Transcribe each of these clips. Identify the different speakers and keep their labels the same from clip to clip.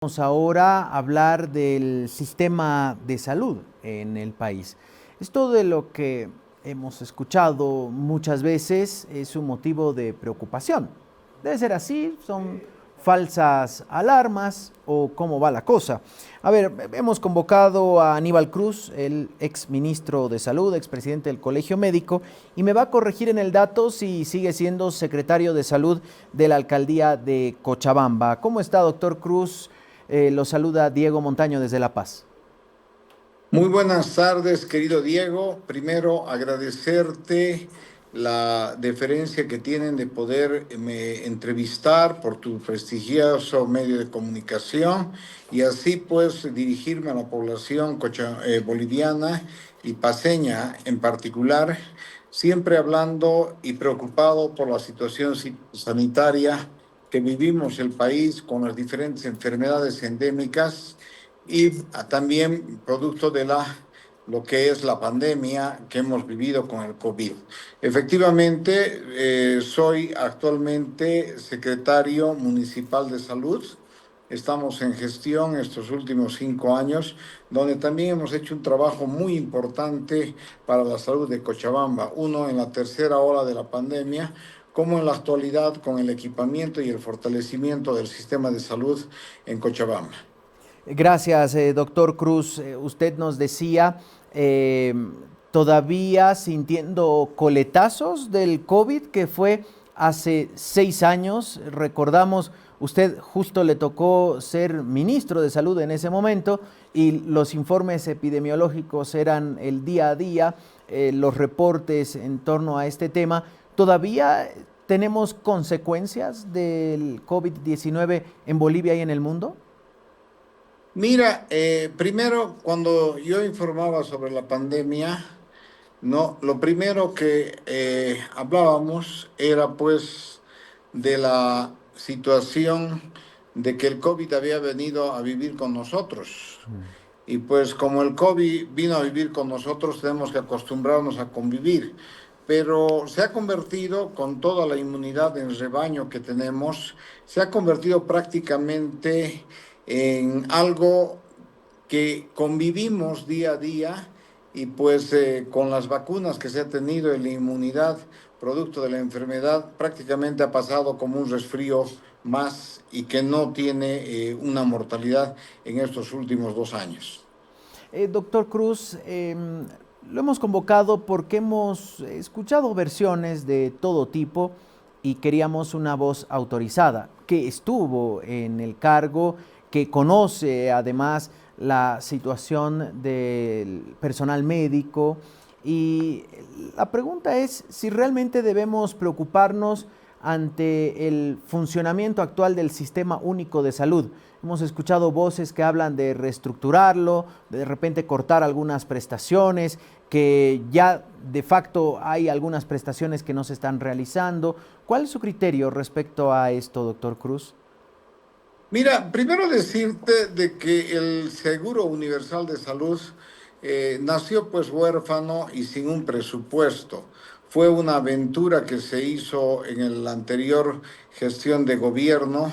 Speaker 1: Vamos ahora a hablar del sistema de salud en el país. Esto de lo que hemos escuchado muchas veces es un motivo de preocupación. Debe ser así, son falsas alarmas o cómo va la cosa. A ver, hemos convocado a Aníbal Cruz, el ex ministro de Salud, expresidente del Colegio Médico, y me va a corregir en el dato si sigue siendo secretario de Salud de la alcaldía de Cochabamba. ¿Cómo está, doctor Cruz? Lo saluda Diego Montaño desde La Paz.
Speaker 2: Muy buenas tardes, querido Diego. Primero, agradecerte la deferencia que tienen de poderme entrevistar por tu prestigioso medio de comunicación y así pues dirigirme a la población boliviana y paceña en particular, siempre hablando y preocupado por la situación sanitaria que vivimos el país con las diferentes enfermedades endémicas y también producto de lo que es la pandemia que hemos vivido con el COVID. Efectivamente, soy actualmente secretario municipal de salud. Estamos en gestión estos últimos 5 años, donde también hemos hecho un trabajo muy importante para la salud de Cochabamba. Uno, en la tercera ola de la pandemia, como en la actualidad con el equipamiento y el fortalecimiento del sistema de salud en Cochabamba.
Speaker 1: Gracias, doctor Cruz. Usted nos decía, eh, todavía sintiendo coletazos del COVID, que fue hace 6 años. Recordamos, usted justo le tocó ser ministro de Salud en ese momento y los informes epidemiológicos eran el día a día, los reportes en torno a este tema. ¿Todavía tenemos consecuencias del COVID-19 en Bolivia y en el mundo?
Speaker 2: Mira, primero, cuando yo informaba sobre la pandemia, no, lo primero que hablábamos era pues de la situación de que el COVID había venido a vivir con nosotros. Y pues como el COVID vino a vivir con nosotros, tenemos que acostumbrarnos a convivir. Pero se ha convertido, con toda la inmunidad en rebaño que tenemos, se ha convertido prácticamente en algo que convivimos día a día y pues con las vacunas que se ha tenido en la inmunidad producto de la enfermedad prácticamente ha pasado como un resfrío más y que no tiene una mortalidad en estos últimos 2 años.
Speaker 1: Doctor Cruz, lo hemos convocado porque hemos escuchado versiones de todo tipo y queríamos una voz autorizada, que estuvo en el cargo, que conoce además la situación del personal médico. Y la pregunta es si realmente debemos preocuparnos ante el funcionamiento actual del Sistema Único de Salud. Hemos escuchado voces que hablan de reestructurarlo, de repente cortar algunas prestaciones, que ya de facto hay algunas prestaciones que no se están realizando. ¿Cuál es su criterio respecto a esto, doctor Cruz?
Speaker 2: Mira, primero decirte de que el Seguro Universal de Salud nació pues huérfano y sin un presupuesto. Fue una aventura que se hizo en la anterior gestión de gobierno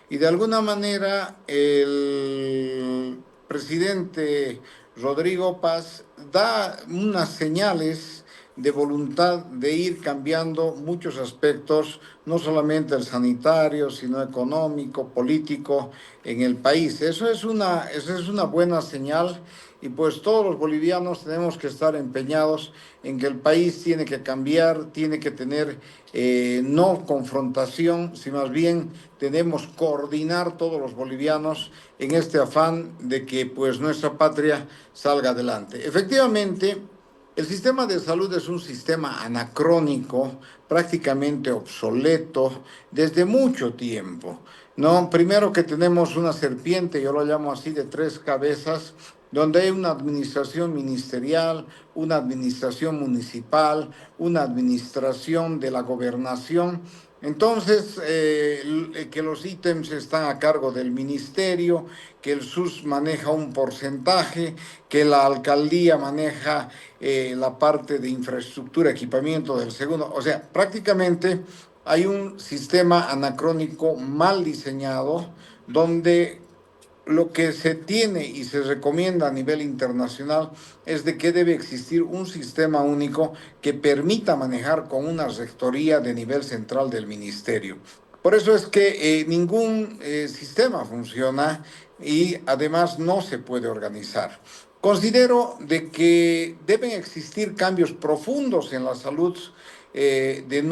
Speaker 2: y de alguna manera el presidente Rodrigo Paz da unas señales de voluntad de ir cambiando muchos aspectos, no solamente el sanitario, sino económico, político en el país. Eso es una buena señal y pues todos los bolivianos tenemos que estar empeñados en que el país tiene que cambiar, tiene que tener no confrontación, sino más bien tenemos que coordinar todos los bolivianos en este afán de que pues nuestra patria salga adelante. Efectivamente, el sistema de salud es un sistema anacrónico, prácticamente obsoleto desde mucho tiempo. No, primero que tenemos una serpiente, yo lo llamo así, de 3 cabezas, donde hay una administración ministerial, una administración municipal, una administración de la gobernación. Entonces, que los ítems están a cargo del ministerio, que el SUS maneja un porcentaje, que la alcaldía maneja la parte de infraestructura, equipamiento del segundo. O sea, prácticamente hay un sistema anacrónico mal diseñado donde lo que se tiene y se recomienda a nivel internacional es de que debe existir un sistema único que permita manejar con una rectoría de nivel central del ministerio. Por eso es que ningún sistema funciona y además no se puede organizar. Considero de que deben existir cambios profundos en la salud de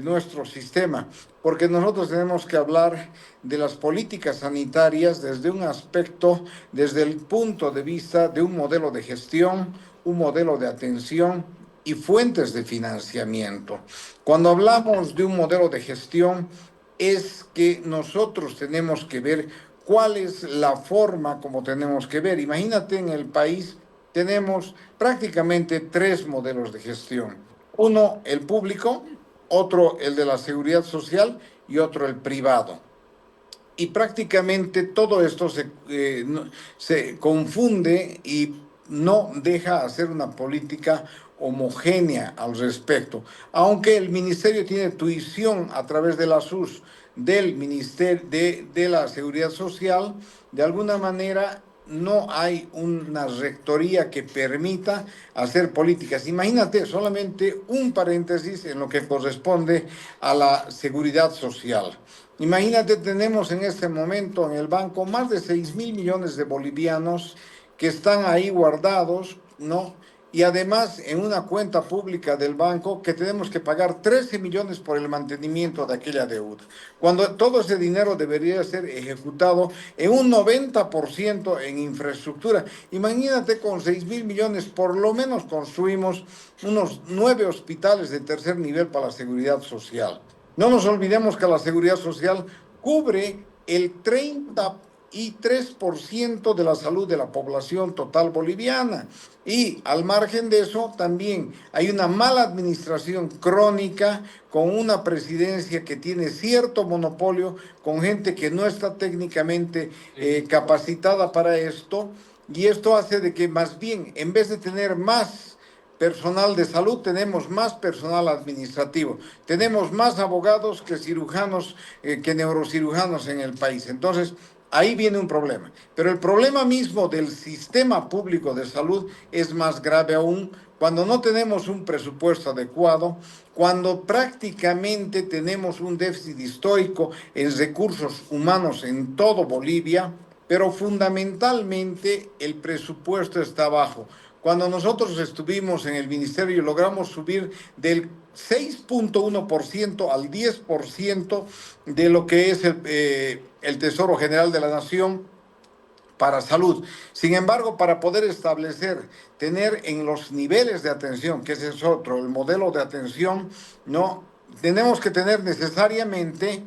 Speaker 2: nuestro sistema, porque nosotros tenemos que hablar de las políticas sanitarias desde un aspecto, desde el punto de vista de un modelo de gestión, un modelo de atención y fuentes de financiamiento. Cuando hablamos de un modelo de gestión, es que nosotros tenemos que ver cuál es la forma como tenemos que ver. Imagínate, en el país tenemos prácticamente tres modelos de gestión. Uno, el público; otro, el de la seguridad social; y otro, el privado. Y prácticamente todo esto se confunde y no deja hacer una política homogénea al respecto. Aunque el ministerio tiene tuición a través de la SUS del Ministerio de la Seguridad Social, de alguna manera no hay una rectoría que permita hacer políticas. Imagínate, solamente un paréntesis en lo que corresponde a la seguridad social. Imagínate, tenemos en este momento en el banco más de 6.000 millones de bolivianos que están ahí guardados, ¿no? Y además en una cuenta pública del banco que tenemos que pagar 13 millones por el mantenimiento de aquella deuda, cuando todo ese dinero debería ser ejecutado en un 90% en infraestructura. Imagínate, con 6.000 millones por lo menos construimos unos 9 hospitales de tercer nivel para la seguridad social. No nos olvidemos que la seguridad social cubre el 33% de la salud de la población total boliviana. Y al margen de eso, también hay una mala administración crónica, con una presidencia que tiene cierto monopolio, con gente que no está técnicamente capacitada para esto. Y esto hace de que, más bien, en vez de tener más personal de salud, tenemos más personal administrativo, tenemos más abogados que cirujanos, que neurocirujanos en el país. Entonces, ahí viene un problema. Pero el problema mismo del sistema público de salud es más grave aún cuando no tenemos un presupuesto adecuado, cuando prácticamente tenemos un déficit histórico en recursos humanos en todo Bolivia, pero fundamentalmente el presupuesto está bajo. Cuando nosotros estuvimos en el ministerio, logramos subir del 6.1% al 10% de lo que es el Tesoro General de la Nación para salud. Sin embargo, para poder establecer, tener en los niveles de atención, que ese es otro, el modelo de atención, no, tenemos que tener necesariamente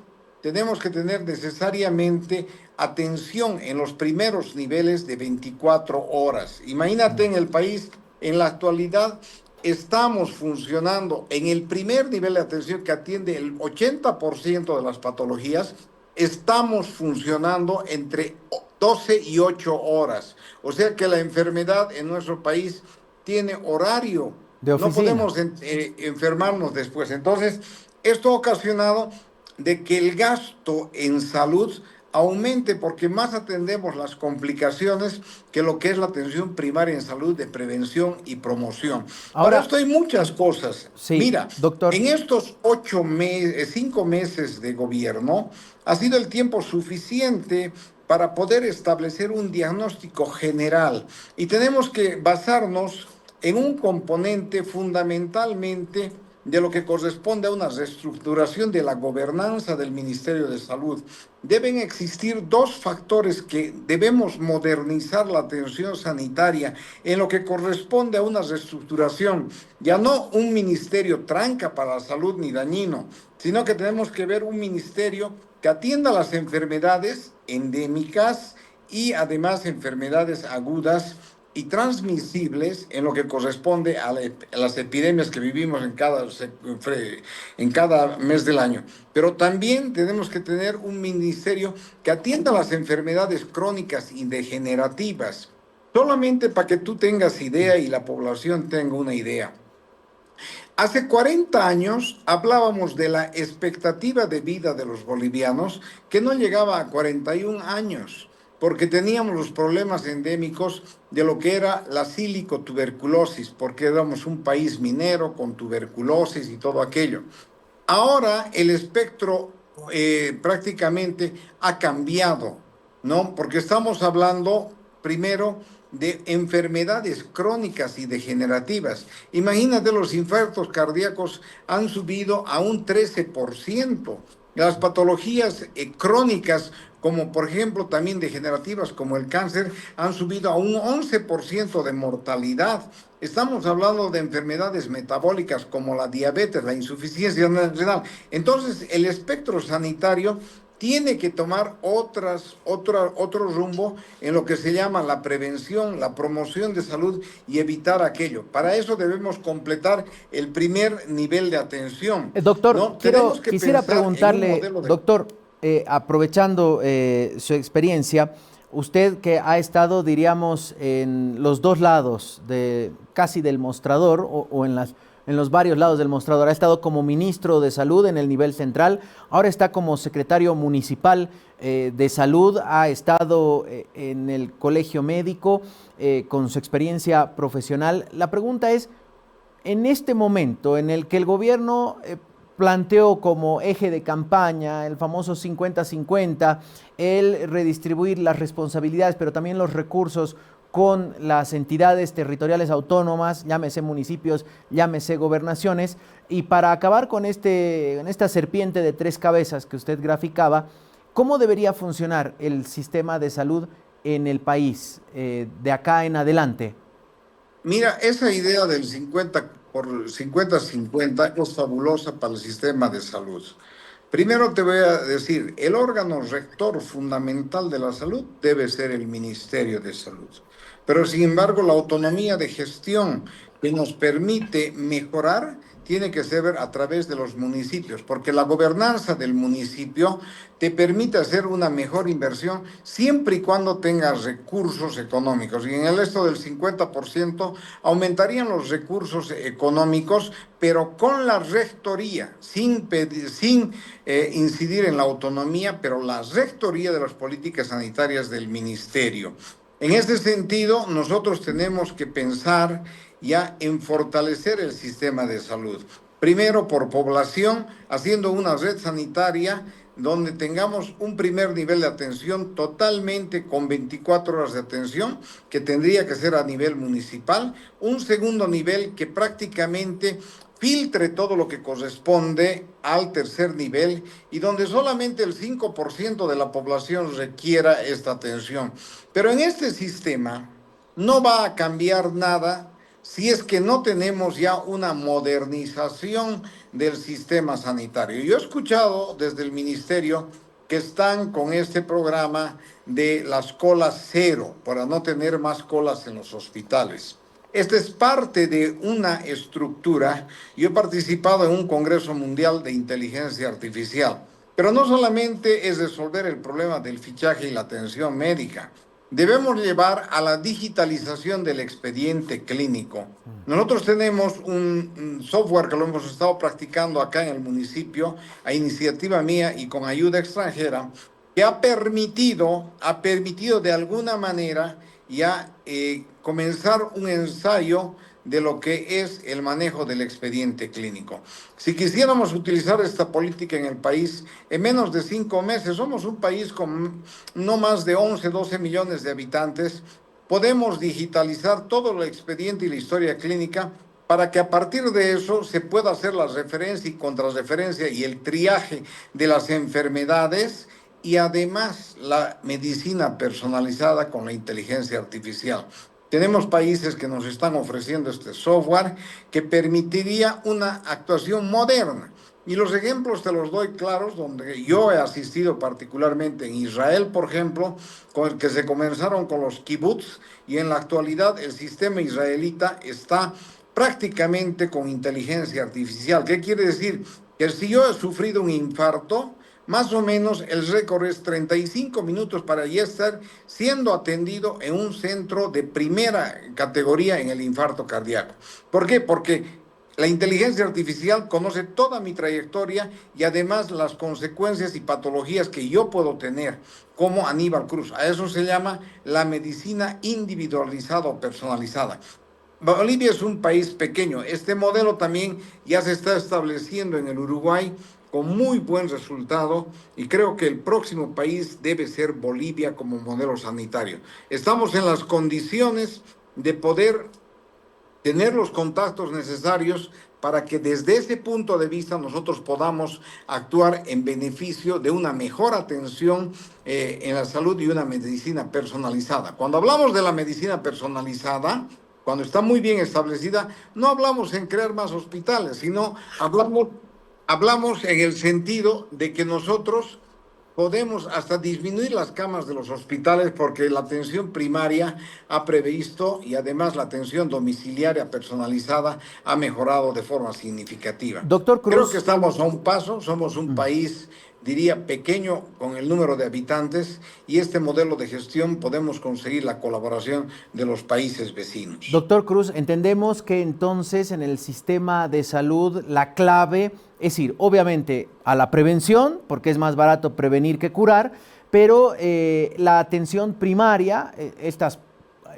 Speaker 2: atención en los primeros niveles de 24 horas. Imagínate, en el país, en la actualidad, estamos funcionando en el primer nivel de atención que atiende el 80% de las patologías. Estamos funcionando entre 12 y 8 horas. O sea que la enfermedad en nuestro país tiene horario.
Speaker 1: De
Speaker 2: No
Speaker 1: oficina.
Speaker 2: podemos enfermarnos después. Entonces, esto ha ocasionado de que el gasto en salud aumente, porque más atendemos las complicaciones que lo que es la atención primaria en salud de prevención y promoción. Para
Speaker 1: Ahora,
Speaker 2: esto hay muchas cosas.
Speaker 1: sí,
Speaker 2: Mira,
Speaker 1: doctor.
Speaker 2: en estos 5 meses de gobierno ha sido el tiempo suficiente para poder establecer un diagnóstico general, y tenemos que basarnos en un componente fundamentalmente de lo que corresponde a una reestructuración de la gobernanza del Ministerio de Salud. Deben existir dos factores que debemos modernizar: la atención sanitaria, en lo que corresponde a una reestructuración, ya no un ministerio tranca para la salud ni dañino, sino que tenemos que ver un ministerio que atienda las enfermedades endémicas y además enfermedades agudas y transmisibles, en lo que corresponde a las epidemias que vivimos en cada mes del año. Pero también tenemos que tener un ministerio que atienda las enfermedades crónicas y degenerativas. Solamente para que tú tengas idea y la población tenga una idea. Hace 40 años hablábamos de la expectativa de vida de los bolivianos que no llegaba a 41 años, porque teníamos los problemas endémicos de lo que era la sílico-tuberculosis, porque éramos un país minero con tuberculosis y todo aquello. Ahora el espectro prácticamente ha cambiado, ¿no? Porque estamos hablando primero de enfermedades crónicas y degenerativas. Imagínate, los infartos cardíacos han subido a un 13%. Las patologías crónicas, como por ejemplo también degenerativas como el cáncer, han subido a un 11% de mortalidad. Estamos hablando de enfermedades metabólicas como la diabetes, la insuficiencia renal. Entonces, el espectro sanitario tiene que tomar otro rumbo en lo que se llama la prevención, la promoción de salud y evitar aquello. Para eso debemos completar el primer nivel de atención,
Speaker 1: Doctor,
Speaker 2: ¿no? Tenemos que
Speaker 1: quisiera
Speaker 2: pensar en un
Speaker 1: preguntarle,
Speaker 2: modelo de...
Speaker 1: doctor, aprovechando su experiencia, usted que ha estado, diríamos, en los dos lados de casi del mostrador o en los varios lados del mostrador, ha estado como ministro de salud en el nivel central, ahora está como secretario municipal de salud, ha estado en el colegio médico con su experiencia profesional. La pregunta es, en este momento en el que el gobierno planteó como eje de campaña el famoso 50-50, el redistribuir las responsabilidades, pero también los recursos con las entidades territoriales autónomas, llámese municipios, llámese gobernaciones, y para acabar con esta serpiente de tres cabezas que usted graficaba, ¿cómo debería funcionar el sistema de salud en el país de acá en adelante?
Speaker 2: Mira, esa idea del 50 por 50-50 es fabulosa para el sistema de salud. Primero te voy a decir, el órgano rector fundamental de la salud debe ser el Ministerio de Salud. Pero sin embargo, la autonomía de gestión que nos permite mejorar tiene que ser a través de los municipios, porque la gobernanza del municipio te permite hacer una mejor inversión siempre y cuando tengas recursos económicos. Y en el resto del 50% aumentarían los recursos económicos, pero con la rectoría, sin incidir en la autonomía, pero la rectoría de las políticas sanitarias del ministerio. En este sentido, nosotros tenemos que pensar ya en fortalecer el sistema de salud. Primero, por población, haciendo una red sanitaria donde tengamos un primer nivel de atención totalmente con 24 horas de atención, que tendría que ser a nivel municipal, un segundo nivel que prácticamente filtre todo lo que corresponde al tercer nivel y donde solamente el 5% de la población requiera esta atención. Pero en este sistema no va a cambiar nada si es que no tenemos ya una modernización del sistema sanitario. Yo he escuchado desde el ministerio que están con este programa de las colas cero, para no tener más colas en los hospitales. Esta es parte de una estructura. Yo he participado en un Congreso Mundial de Inteligencia Artificial, pero no solamente es resolver el problema del fichaje y la atención médica. Debemos llevar a la digitalización del expediente clínico. Nosotros tenemos un software que lo hemos estado practicando acá en el municipio, a iniciativa mía y con ayuda extranjera, que ha permitido de alguna manera ya comenzar un ensayo de lo que es el manejo del expediente clínico. Si quisiéramos utilizar esta política en el país, en menos de 5 meses, somos un país con no más de 11, 12 millones de habitantes, podemos digitalizar todo el expediente y la historia clínica para que a partir de eso se pueda hacer la referencia y contrarreferencia y el triaje de las enfermedades y además la medicina personalizada con la inteligencia artificial. Tenemos países que nos están ofreciendo este software que permitiría una actuación moderna. Y los ejemplos te los doy claros, donde yo he asistido particularmente en Israel, por ejemplo, con el que se comenzaron con los kibbutz, y en la actualidad el sistema israelita está prácticamente con inteligencia artificial. ¿Qué quiere decir? Que si yo he sufrido un infarto, más o menos el récord es 35 minutos para ya estar siendo atendido en un centro de primera categoría en el infarto cardíaco. ¿Por qué? Porque La inteligencia artificial conoce toda mi trayectoria y además las consecuencias y patologías que yo puedo tener como Aníbal Cruz. A eso se llama la medicina individualizada o personalizada. Bolivia es un país pequeño. Este modelo también ya se está estableciendo en el Uruguay con muy buen resultado y creo que el próximo país debe ser Bolivia como modelo sanitario. Estamos en las condiciones de poder tener los contactos necesarios para que desde ese punto de vista nosotros podamos actuar en beneficio de una mejor atención en la salud y una medicina personalizada. Cuando hablamos de la medicina personalizada, cuando está muy bien establecida, no hablamos en crear más hospitales, sino hablamos en el sentido de que nosotros podemos hasta disminuir las camas de los hospitales porque la atención primaria ha previsto y además la atención domiciliaria personalizada ha mejorado de forma significativa.
Speaker 1: Doctor
Speaker 2: Creo que
Speaker 1: Cruz,
Speaker 2: estamos a un paso, somos un país, diría, pequeño con el número de habitantes y este modelo de gestión podemos conseguir la colaboración de los países vecinos.
Speaker 1: doctor Cruz, entendemos que entonces en el sistema de salud la clave es ir, obviamente, a la prevención, porque es más barato prevenir que curar, pero la atención primaria, estas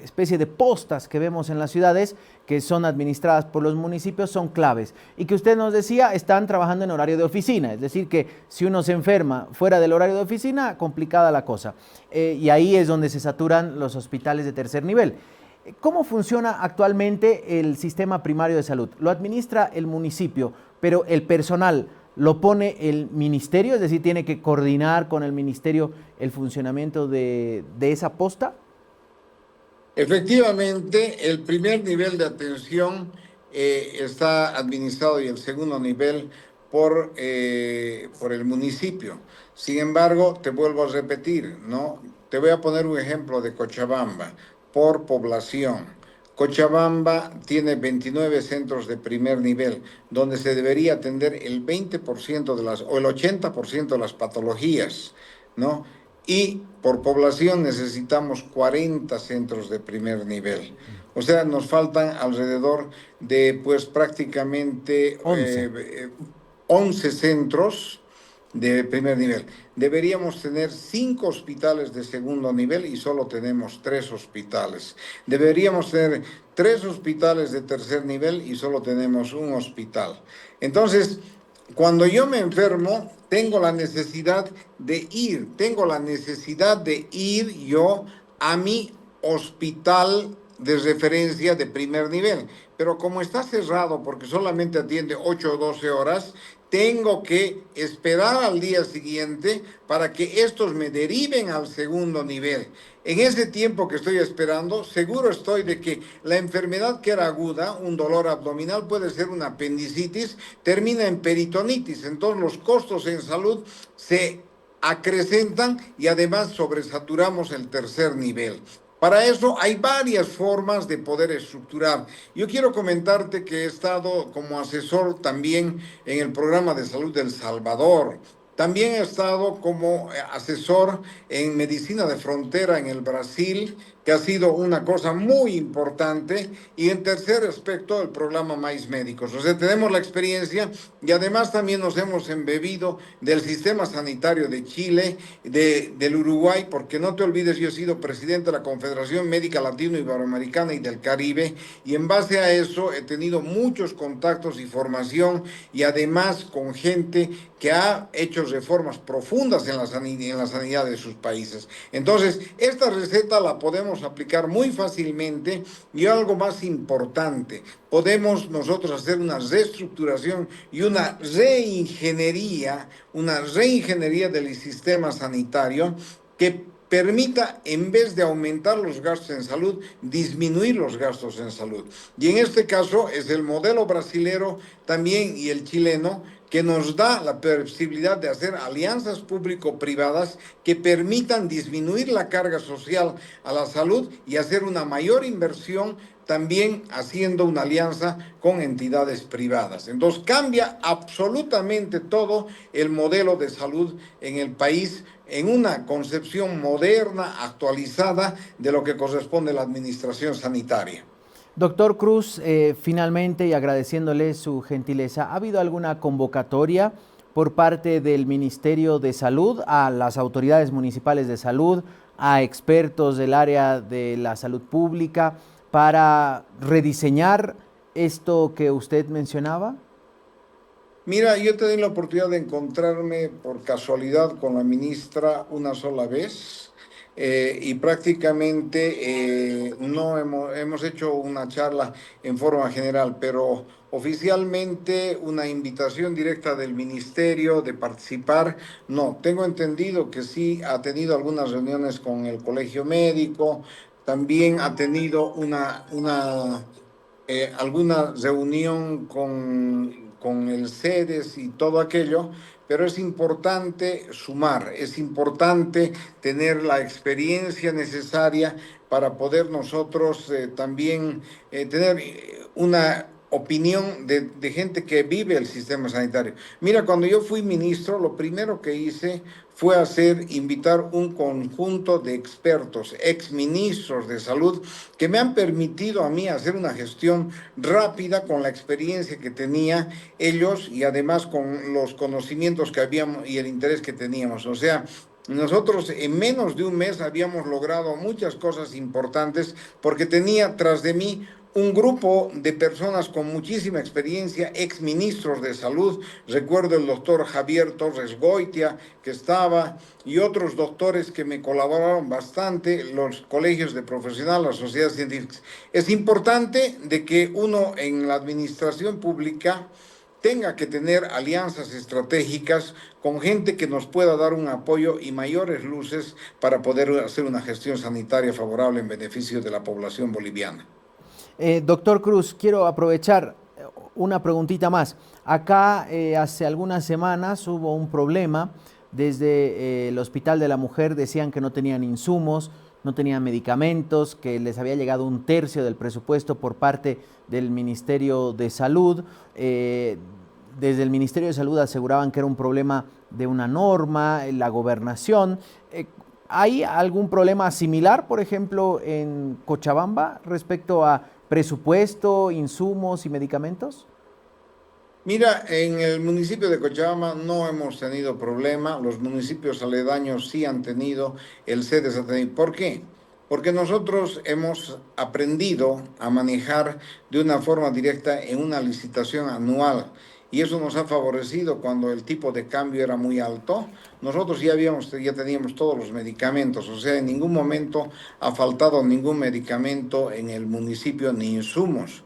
Speaker 1: especie de postas que vemos en las ciudades, que son administradas por los municipios, son claves. Y que usted nos decía, están trabajando en horario de oficina, es decir, que si uno se enferma fuera del horario de oficina, complicada la cosa. Y ahí es donde se saturan los hospitales de tercer nivel. ¿Cómo funciona actualmente el sistema primario de salud? Lo administra el municipio, pero el personal lo pone el ministerio, es decir, tiene que coordinar con el ministerio el funcionamiento de esa posta.
Speaker 2: Efectivamente, el primer nivel de atención está administrado y el segundo nivel por el municipio. Sin embargo, te vuelvo a repetir, ¿no? Te voy a poner un ejemplo de Cochabamba, por población. Cochabamba tiene 29 centros de primer nivel, donde se debería atender el 20% o el 80% de las patologías, ¿no? Y por población necesitamos 40 centros de primer nivel. O sea, nos faltan alrededor de, pues prácticamente
Speaker 1: 11.
Speaker 2: 11 centros de primer nivel. Deberíamos tener 5 hospitales de segundo nivel y solo tenemos 3 hospitales. Deberíamos tener 3 hospitales de tercer nivel y solo tenemos un hospital. Entonces, cuando yo me enfermo, tengo la necesidad de ir yo a mi hospital de referencia de primer nivel. Pero como está cerrado porque solamente atiende 8 o 12 horas, tengo que esperar al día siguiente para que estos me deriven al segundo nivel. En ese tiempo que estoy esperando, seguro estoy de que la enfermedad que era aguda, un dolor abdominal, puede ser una apendicitis, termina en peritonitis. Entonces los costos en salud se acrecentan y además sobresaturamos el tercer nivel. Para eso hay varias formas de poder estructurar. Yo quiero comentarte que he estado como asesor también en el programa de salud del Salvador. También he estado como asesor en medicina de frontera en el Brasil, que ha sido una cosa muy importante. Y en tercer aspecto, el programa Mais Médicos. O sea, tenemos la experiencia y además también nos hemos embebido del sistema sanitario de Chile, del Uruguay, porque no te olvides, yo he sido presidente de la Confederación Médica Latino-Iberoamericana y del Caribe, y en base a eso he tenido muchos contactos y formación, y además con gente que ha hecho reformas profundas en la sanidad de sus países. Entonces, esta receta la podemos aplicar muy fácilmente y algo más importante, podemos nosotros hacer una reestructuración y una reingeniería del sistema sanitario que permita, en vez de aumentar los gastos en salud, disminuir los gastos en salud. Y en este caso es el modelo brasilero también y el chileno que nos da la posibilidad de hacer alianzas público-privadas que permitan disminuir la carga social a la salud y hacer una mayor inversión también haciendo una alianza con entidades privadas. Entonces cambia absolutamente todo el modelo de salud en el país en una concepción moderna, actualizada de lo que corresponde a la administración sanitaria.
Speaker 1: Doctor Cruz, finalmente y agradeciéndole su gentileza, ¿ha habido alguna convocatoria por parte del Ministerio de Salud a las autoridades municipales de salud, a expertos del área de la salud pública para rediseñar esto que usted mencionaba?
Speaker 2: Mira, yo te di la oportunidad de encontrarme por casualidad con la ministra una sola vez y prácticamente no hemos hecho una charla en forma general, pero oficialmente una invitación directa del ministerio de participar, no. Tengo entendido que sí ha tenido algunas reuniones con el colegio médico, también ha tenido alguna reunión con el CEDES y todo aquello, pero es importante sumar, es importante tener la experiencia necesaria para poder nosotros también tener una opinión de gente que vive el sistema sanitario. Mira, cuando yo fui ministro, lo primero que hice fue invitar un conjunto de expertos, exministros de salud, que me han permitido a mí hacer una gestión rápida con la experiencia que tenía ellos y además con los conocimientos que habíamos y el interés que teníamos. O sea, nosotros en menos de un mes habíamos logrado muchas cosas importantes porque tenía tras de mí un grupo de personas con muchísima experiencia, exministros de salud. Recuerdo el doctor Javier Torres Goitia, que estaba, y otros doctores que me colaboraron bastante, los colegios de profesionales, las sociedades científicas. Es importante de que uno en la administración pública tenga que tener alianzas estratégicas con gente que nos pueda dar un apoyo y mayores luces para poder hacer una gestión sanitaria favorable en beneficio de la población boliviana.
Speaker 1: Doctor Cruz, quiero aprovechar una preguntita más. Acá hace algunas semanas hubo un problema. Desde el Hospital de la Mujer decían que no tenían insumos, no tenían medicamentos, que les había llegado un tercio del presupuesto por parte del Ministerio de Salud. Desde el Ministerio de Salud aseguraban que era un problema de una norma, la gobernación. ¿Hay algún problema similar, por ejemplo, en Cochabamba respecto a presupuesto, insumos y medicamentos?
Speaker 2: Mira, en el municipio de Cochabamba no hemos tenido problema, los municipios aledaños sí han tenido, el CEDES ha tenido. ¿Por qué? Porque nosotros hemos aprendido a manejar de una forma directa en una licitación anual y eso nos ha favorecido cuando el tipo de cambio era muy alto. Nosotros ya teníamos todos los medicamentos, o sea, en ningún momento ha faltado ningún medicamento en el municipio ni insumos.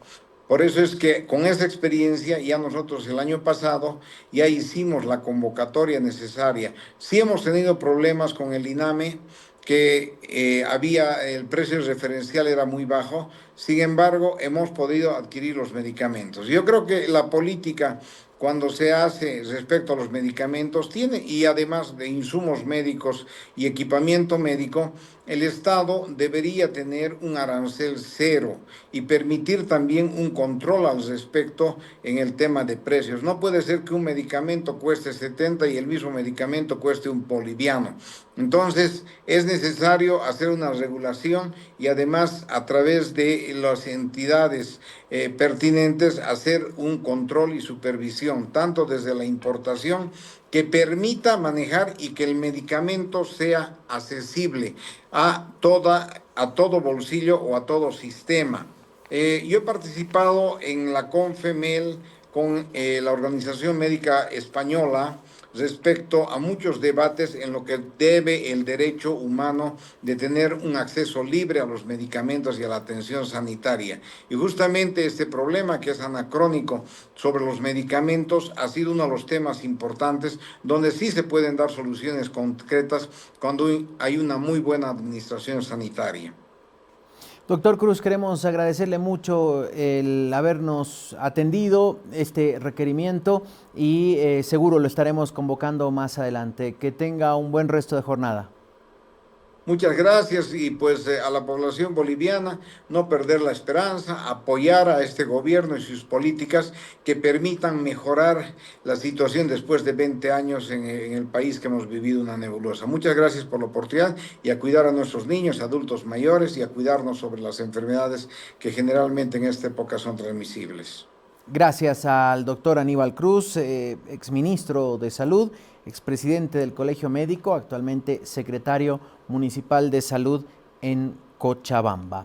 Speaker 2: Por eso es que con esa experiencia ya nosotros el año pasado ya hicimos la convocatoria necesaria. Sí hemos tenido problemas con el INAME, que el precio referencial era muy bajo, sin embargo hemos podido adquirir los medicamentos. Yo creo que la política cuando se hace respecto a los medicamentos tiene, y además de insumos médicos y equipamiento médico, el Estado debería tener un arancel cero y permitir también un control al respecto en el tema de precios. No puede ser que un medicamento cueste 70 y el mismo medicamento cueste un boliviano. Entonces, es necesario hacer una regulación y además a través de las entidades pertinentes hacer un control y supervisión, tanto desde la importación que permita manejar y que el medicamento sea accesible a todo bolsillo o a todo sistema. Yo he participado en la CONFEMEL con la Organización Médica Española respecto a muchos debates en lo que debe el derecho humano de tener un acceso libre a los medicamentos y a la atención sanitaria. Y justamente este problema que es anacrónico sobre los medicamentos ha sido uno de los temas importantes donde sí se pueden dar soluciones concretas cuando hay una muy buena administración sanitaria.
Speaker 1: Doctor Cruz, queremos agradecerle mucho el habernos atendido este requerimiento y seguro lo estaremos convocando más adelante. Que tenga un buen resto de jornada.
Speaker 2: Muchas gracias y pues a la población boliviana no perder la esperanza, apoyar a este gobierno y sus políticas que permitan mejorar la situación después de 20 años en el país que hemos vivido una nebulosa. Muchas gracias por la oportunidad y a cuidar a nuestros niños, adultos mayores y a cuidarnos sobre las enfermedades que generalmente en esta época son transmisibles.
Speaker 1: Gracias al doctor Aníbal Cruz, exministro de Salud, expresidente del Colegio Médico, actualmente secretario municipal de Salud en Cochabamba.